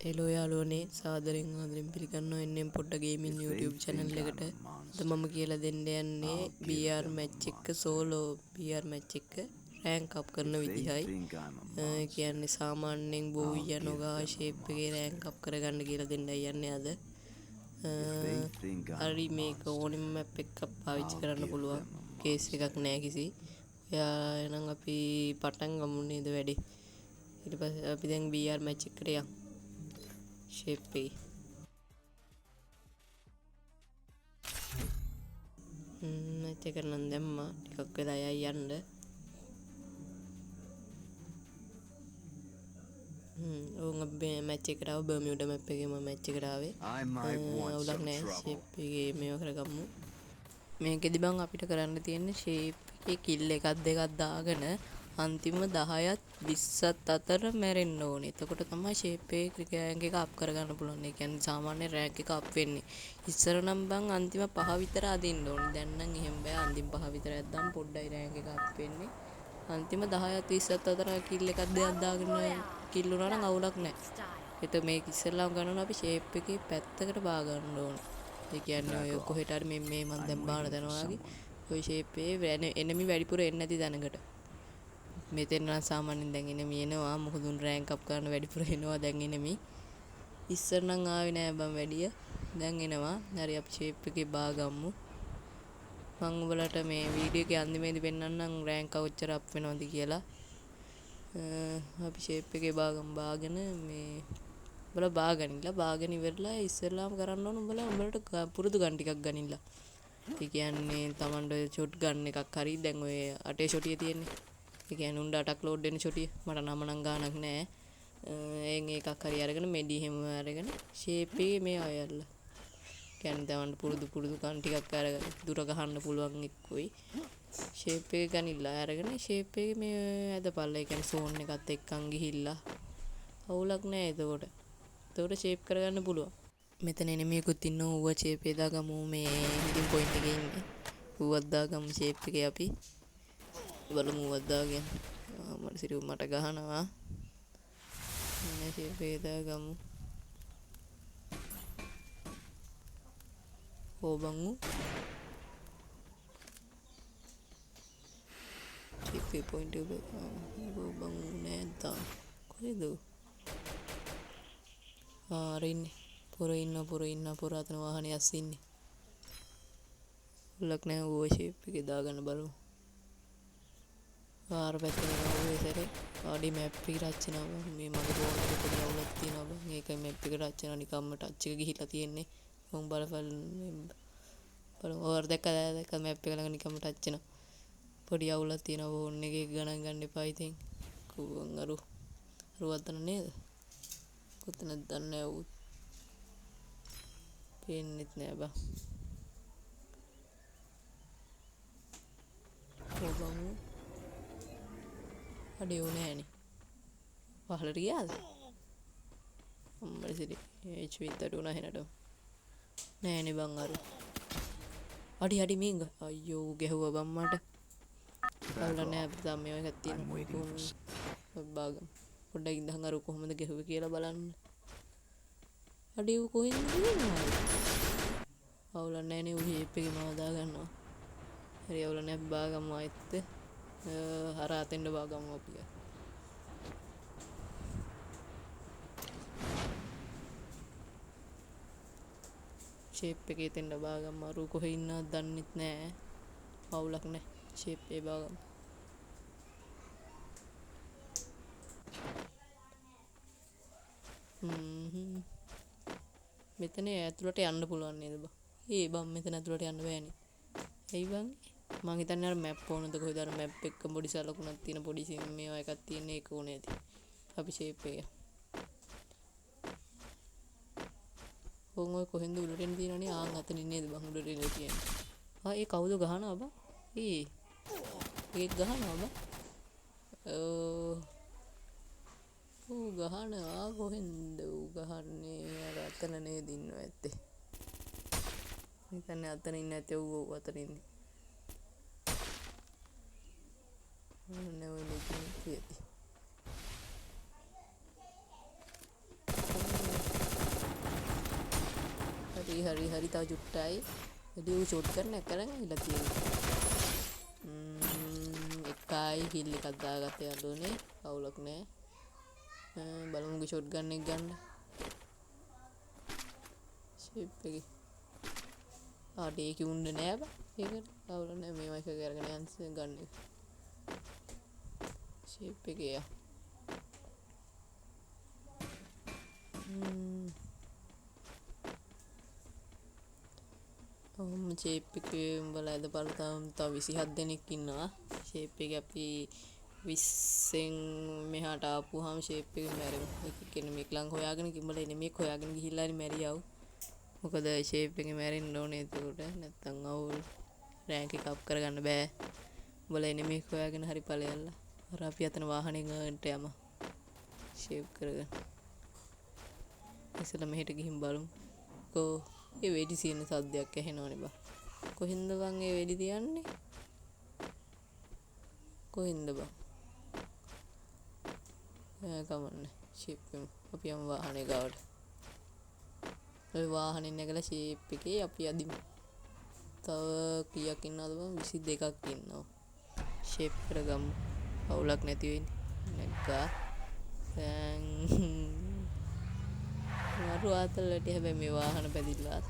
Hello යාළුවනේ සාදරෙන් ආදරෙන් පිළිගන්නවා එන්නම් පොඩ්ඩ ගේමින් YouTube channel එකට. අද මම කියලා දෙන්න යන්නේ BR match එක solo BR match එක rank up කරන විදිහයි. කියන්නේ සාමාන්‍යයෙන් බෝවියා නොගා shape එකේ rank up කරගන්න කියලා දෙන්නයි යන්නේ අද. හරි මේක ඕනිම map එකක් පාවිච්චි කරන්න පුළුවන්. කේස් එකක් නෑ කිසි. එයා එහෙනම් අපි පටන් ගමු නේද වැඩේ. ඊට පස්සේ අපි දැන් BR match එකට යමු. shape එක match එක නම් දැම්මා ටිකක් වෙලා යයි යන්න. ඕන් අපි match එකට ආව බර්මියුඩා map එකේ මම match එකට ආවේ. අවුලක් නෑ shape එකේ මේව කරගමු. මේකෙදි බං අපිට කරන්න තියෙන්නේ shape එකේ kill එකක් දෙකක් දාගෙන අන්තිම 10ත් 20ත් අතර මැරෙන්න ඕනේ. එතකොට තමයි shape එකේ rank එක up කරගන්න පුළුවන්. ඒ කියන්නේ සාමාන්‍ය rank එක up වෙන්නේ. ඉස්සර නම් බං අන්තිම 5 විතර අදින්න ඕනේ. දැන් නම් එහෙම බෑ. අන්තිම 5 විතර ඇද්දාම පොඩ්ඩයි rank එක up වෙන්නේ. අන්තිම 10ත් 20ත් අතර kill එකක් දෙකක් දාගෙන kill වුණා නම් අවුලක් නැහැ. ඒත් මේක ඉස්සෙල්ලාම ගන්නවනම් අපි shape එකේ පැත්තකට බා ගන්න ඕනේ. ඒ කියන්නේ ඔය කොහෙට හරි මේ මන් දැන් බාන තැනවා වගේ ඔය shape එකේ enemy වැඩිපුර එන්නේ නැති තැනකට. මෙතෙන් නම් සාමාන්‍යයෙන් දැන් enemy එනවා. මොකද උන් rank up කරන වැඩිපුර එනවා දැන් enemy. ඉස්සර නම් ආවේ නෑ බම් වැඩිය. දැන් එනවා. හරි අපි shape එකේ බා ගමු. මම ඔයාලට මේ වීඩියෝ එකේ අන්තිමේදී පෙන්නන්නම් rank කොච්චර up වෙනවද කියලා. අපි shape එකේ බාගෙන මේ උඹලා බාගෙන ඉවරලා ඉස්සෙල්ලාම කරන්න ඕන උඹලට පුරුදු ගන්න ටිකක් ගනින්න. ඒ කියන්නේ Tamanට shot ගන්න එකක් හරි දැන් ඔය අටේ shotිය තියෙන්නේ. ඒ කියන්නේ උණ්ඩ අටක් load වෙන shotිය. මට නම නම් ගානක් නෑ. එන් එකක් හරි අරගෙන මෙඩි හැම අරගෙන shape එකේ මේ අයල්ල. කියන්නේ Tamanට පුරුදු කන් ටිකක් අරගෙන දුර ගහන්න පුළුවන් එක්කෝයි. shape එක ගනිලා අරගෙන shape එකේ මේ ඇදපල්ලා. ඒ කියන්නේ zone එකත් එක්කන් ගිහිල්ලා අවුලක් නෑ එතකොට. එතකොට shape කරගන්න පුළුවන්. මෙතන එනෙමියකුත් ඉන්නවා. ඌව shape එක දාගමු මේ හිටින් point එකේ ඉන්නේ. ඌවත් දාගමු shape එකේ අපි. බලමු ඌවත් දාගෙන. මට සිරු මට ගහනවා. මේ shape එක දාගමු. ඕබංගු. shape point එක ඕබංගු නෑ තා. කොහෙද? ඉන්නේ පොර ඉන්න අතන වාහනේ ඇස් ඉන්නේ. ලක් නෑ ඌව shape එකේ දාගන්න බලමු. ආර පැත්තේ නෝ සරේ ආඩි මැප් එක රචනවා. මේ මගේ ෆෝන් එකේ පොඩි අවුලක් තියෙනවා බං. ඒකයි මැප් එක රචනවා නිකම්ම ටච් එක ගිහිල්ලා තියෙන්නේ. මම බලමු ඔයාර දැක්ක මැප් එක ළඟ නිකම්ම ටච් වෙනවා. පොඩි අවුලක් තියෙනවා ෆෝන් එකේ ගණන් ගන්න එපා ඉතින්. කුවන් අරුවත් නේද? කොතනද දන්නේ ඌ. පේන්නෙත් නෑ බං. ඕබංගු අඩේ උ නෑනේ. පහලට ගියාද? අම්මඩ සිරි HP ත්තට උනා හෙනට. නෑනේ බං අර. අඩි මීංග. අයියෝ ගැහුවා බං මට. අවුල නෑ අපිට තාම මේවා එකක් තියෙනවා. බාගමු. පොඩ්ඩක් ඉඳන් අර කොහොමද ගැහුවේ කියලා බලන්න. අඩේ ඌ කොහෙන්ද ගිහින් අවුල නෑනේ ඌ shape එකේ මාව දා ගන්නවා. හරි අවුල නෑ බාගමු ආයෙත්. හරහාතෙන්ද බාගමු අපි. shape එකේ තෙන්ද බාගමු. අර කොහෙ ඉන්නවද දන්නෙත් නෑ. අවුලක් නෑ. shape එකේ බාගමු. මෙතන ඇතුළට යන්න පුළුවන් නේද බං? බං මෙතන ඇතුළට යන්න බෑනේ. ඇයි බං? මං හිතන්නේ අර මැප් ඕනද කොහෙද අර මැප් එක පොඩි සලකුණක් තියෙන පොඩි මේවා එකක් තියෙන ඒක ඕනේ ඇති. අපි shape එක. ඔය කොහෙන්ද උඩට එන්න තියෙනවනේ ආන් අතනින් නේද බං උඩට එන්න තියෙන්නේ. ඒ කවුද ගහනවා බං? ඒක ගහනවා බං. ඌ ගහනවා කොහෙන්ද ඌ ගහන්නේ? අර අතන නේද ඉන්නව ඇත්තේ. හිතන්නේ අතන ඉන්න ඇත්තේ ඌ අතන ඉන්නේ. නෑ ඔය නෙති. හරි තව චුට්ටයි. එදී ඌ ෂොට් ගන්න එක කරන් ඉලා තියෙනවා. එකයි කිල් එකක් දාගත්ත යලුනේ. අවුලක් නෑ. බලමුගේ ෂොට් ගන්න එක ගන්න. ෂේප් එකේ. ඒක උන්නේ නෑ බා. ඒකට අවුල නෑ මේ මයික් එක අරගෙන යන්ස් ගන්න එක. ෂේප් එකේ යා. ෂේප් එකේ උඹලා අද බලතම තව 27 දෙනෙක් ඉන්නවා. ෂේප් එක අපි 20න් මෙහාට ආපුවාම ෂේප් එක මැරෙමු. එක කෙනෙක් ලං හොයාගෙන කිඹල එනිමෙක් හොයාගෙන ගිහිල්ලා හරි මැරියව. මොකද ෂේප් එකේ මැරෙන්න ඕනේ එතකොට. නැත්තම් අවුල් රෑන්ක් එක අප් කරගන්න බෑ. උඹලා එනිමෙක් හොයාගෙන හරි ඵලයල්ලා. අර අපි අතන වාහනේකට යමු. ෂේප් කරගන්න. ඉස්සෙල්ලා මෙහෙට ගිහින් බලමු. ඒ වෙඩි සියන සද්දයක් ඇහෙනවනේ බා. කොහෙන්ද බං ඒ වෙඩි තියන්නේ? කොහෙන්ද බං? කමන්නේ. ෂේප් එකම අපි යමු වාහනේ ගාවට. ඔය වාහනේ නැගලා ෂේප් එකේ අපි අදිමු. තව කීයක් ඉන්නවද බං? 22ක් ඉන්නවා. ෂේප් කරගමු. අවුලක් නැති වෙන්නේ. නැග්ගා. දැන් මරු ආතල්ලට හැබැයි මේ වාහන පැදිලා.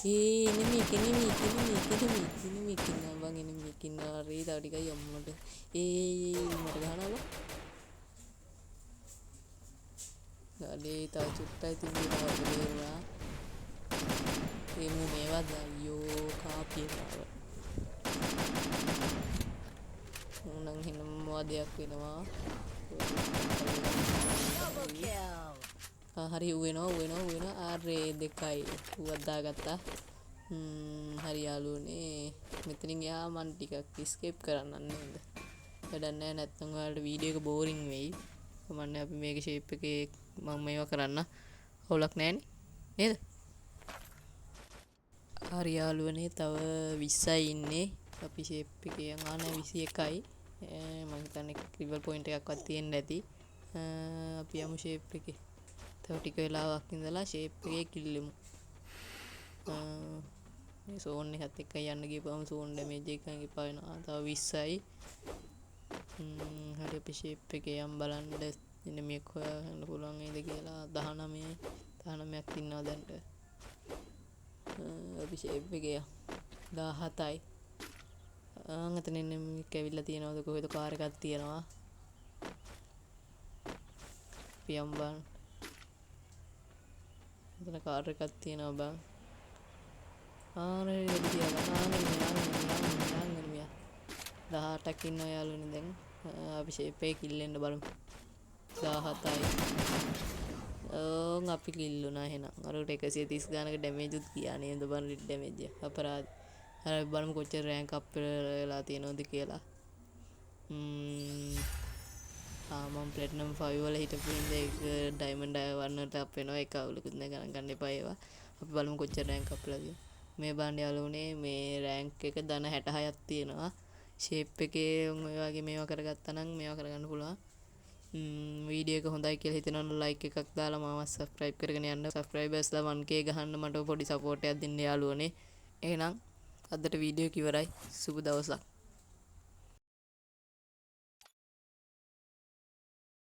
එනිමි කින්නවා බං එනිමි කින්නවා රේ තව ටිකයි අම්මට. මට ගහනවා බං. ගාලේ තව චුට්ටයි තිබුණා වගේවා. මේවත් අයියෝ කාපියනවා. උනන් හිනම් මොදයක් වෙනවා. හරි වෙනවා ආරේ දෙකයි ඌවත් දාගත්තා. හරි යාළුවනේ මෙතනින් යා මන් ටිකක් ස්කේප් කරන්න නේද? වැඩක් නැහැ නැත්නම් ඔයාලට වීඩියෝ එක බෝරින් වෙයි. කමන්නේ අපි මේක ෂේප් එකේ මම මේවා කරන්න. අවුලක් නැහැනේ නේද? හරි යාළුවනේ තව 20යි ඉන්නේ. අපි ෂේප් එකේ යනවා 21යි. මම හිතන්නේ රිවල් පොයින්ට් එකක්වත් තියෙන්න ඇති. අපි යමු ෂේප් එකේ. තව ටික වෙලාවක් ඉඳලා ෂේප් එකේ කිල්ලෙමු. මේ සෝන් එකත් එක්ක යන්න ගියපුවම සෝන් ඩැමේජ් එකෙන් එපා වෙනවා. තව 20යි. හරි අපි ෂේප් එකේ යම් බලන්න ඉන්න මේක හොයාගන්න පුළුවන් වේද කියලා 19යි 19ක් ඉන්නවා දැන්ට. අපි ෂේප් එකේ 17යි. අතන ඉන්න මේක ඇවිල්ලා තියෙනවද කොහෙද කාර් එකක් තියෙනවා. පියම් බං. එතන කාර් එකක් තියෙනවා බං. ආනේ එළි තියලා ආනේ මෙයා 18ක් ඉන්නවා යාළුවනේ දැන්. අපි ෂේප් එකේ කිල්ලෙන්න බලමු. 17යි. අපි කිල්ලුණා එහෙනම්. අරකට 130 ගානක ඩැමේජ් උත් ගියා නේද බං රිඩ් ඩැමේජ් එක. අපරාධ. හරි බලමු කොච්චර රෑන්ක් අප් වෙලා තියෙනවද කියලා. මම ප්ලැටිනම් 5 වල හිටපු ඉඳ ඒක ඩයමන්ඩ් 1 වලට අප් වෙනවා. ඒක අවුලකුත් නෑ ගණන් ගන්න එපා ඒවා. අපි බලමු කොච්චර රෑන්ක් අප් වෙලාද. මේ බාණ්ඩ යාළුවනේ මේ රෑන්ක් එක ධන 66ක් තියෙනවා. ෂේප් එකේ ඔය වගේ මේවා කරගත්තා නම් මේවා කරගන්න පුළුවන්. වීඩියෝ එක හොඳයි කියලා හිතනවනම් ලයික් එකක් දාලා මාව සබ්ස්ක්‍රයිබ් කරගෙන යන්න. සබ්ස්ක්‍රයිබර්ස්ලා 1k ගහන්න මට පොඩි සපෝට් එකක් දෙන්න යාළුවනේ. එහෙනම් අදට වීඩියෝ එක ඉවරයි. සුබ දවසක්.